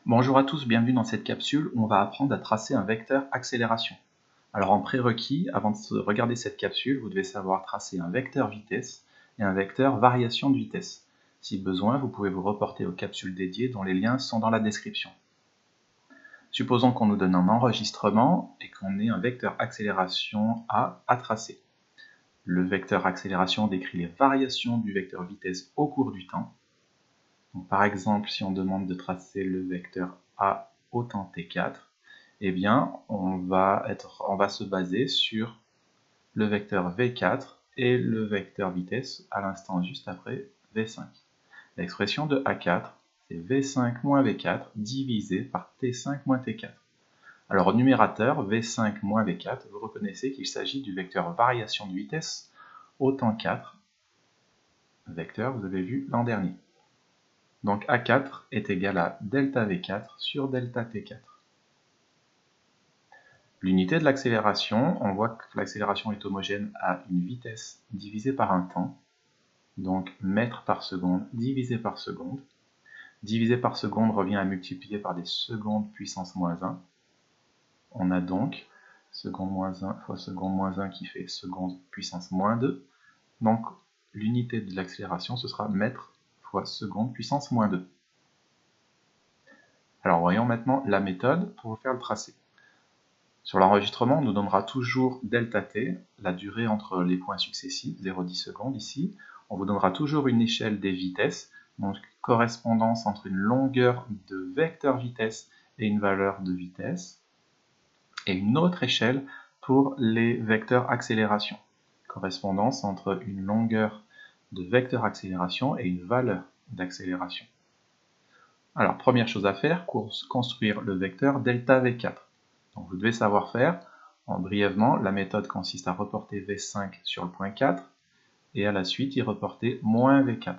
Bonjour à tous, bienvenue dans cette capsule où on va apprendre à tracer un vecteur accélération. Alors en prérequis, avant de regarder cette capsule, vous devez savoir tracer un vecteur vitesse et un vecteur variation de vitesse. Si besoin, vous pouvez vous reporter aux capsules dédiées dont les liens sont dans la description. Supposons qu'on nous donne un enregistrement et qu'on ait un vecteur accélération A à tracer. Le vecteur accélération décrit les variations du vecteur vitesse au cours du temps. Donc, par exemple, si on demande de tracer le vecteur A au temps t4, eh bien, on va se baser sur le vecteur v4 et le vecteur vitesse à l'instant juste après v5. L'expression de a4, c'est v5 moins v4 divisé par t5 moins t4. Alors au numérateur, v5 moins v4, vous reconnaissez qu'il s'agit du vecteur variation de vitesse au temps 4, vecteur vous avez vu l'an dernier. Donc A4 est égal à delta V4 sur delta T4. L'unité de l'accélération, on voit que l'accélération est homogène à une vitesse divisée par un temps. Donc mètres par seconde divisé par seconde. Divisé par seconde revient à multiplier par des secondes puissance moins 1. On a donc seconde moins 1 fois seconde moins 1 qui fait seconde puissance moins 2. Donc l'unité de l'accélération, ce sera mètres fois seconde puissance moins 2. Alors voyons maintenant la méthode pour faire le tracé. Sur l'enregistrement, on nous donnera toujours delta t, la durée entre les points successifs, 0,10 secondes ici. On vous donnera toujours une échelle des vitesses, donc correspondance entre une longueur de vecteur vitesse et une valeur de vitesse. Et une autre échelle pour les vecteurs accélération, correspondance entre une longueur de vecteur accélération et une valeur d'accélération. Alors, première chose à faire, construire le vecteur delta V4. Donc, vous devez savoir faire, brièvement, la méthode consiste à reporter V5 sur le point 4 et à la suite y reporter moins V4.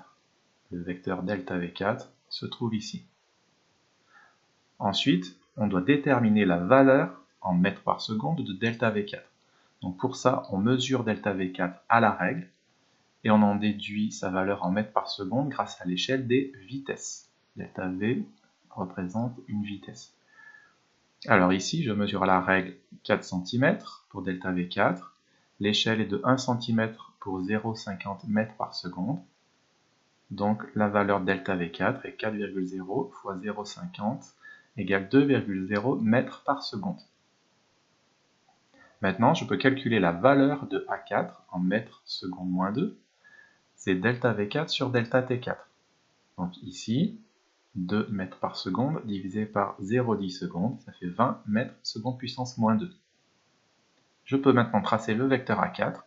Le vecteur delta V4 se trouve ici. Ensuite, on doit déterminer la valeur en mètres par seconde de delta V4. Donc pour ça, on mesure delta V4 à la règle et on en déduit sa valeur en mètres par seconde grâce à l'échelle des vitesses. Delta V représente une vitesse. Alors ici, je mesure à la règle 4 cm pour delta V4. L'échelle est de 1 cm pour 0,50 m par seconde. Donc la valeur delta V4 est 4,0 fois 0,50 égale 2,0 m par seconde. Maintenant, je peux calculer la valeur de A4 en mètres seconde moins 2. C'est delta V4 sur delta T4. Donc ici, 2 mètres par seconde divisé par 0,10 secondes, ça fait 20 mètres seconde puissance moins 2. Je peux maintenant tracer le vecteur A4.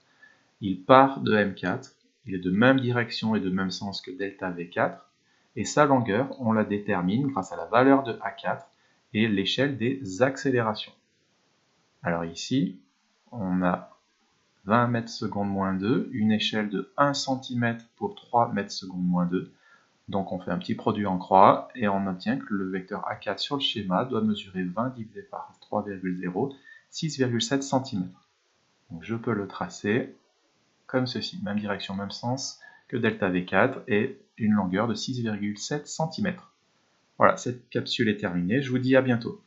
Il part de M4, il est de même direction et de même sens que delta V4, et sa longueur, on la détermine grâce à la valeur de A4 et l'échelle des accélérations. Alors ici, on a 20 mètres seconde moins 2, une échelle de 1 cm pour 3 mètres seconde moins 2. Donc on fait un petit produit en croix et on obtient que le vecteur A4 sur le schéma doit mesurer 20 divisé par 3,0, 6,7 cm. Donc je peux le tracer comme ceci, même direction, même sens que delta V4 et une longueur de 6,7 cm. Voilà, cette capsule est terminée, je vous dis à bientôt.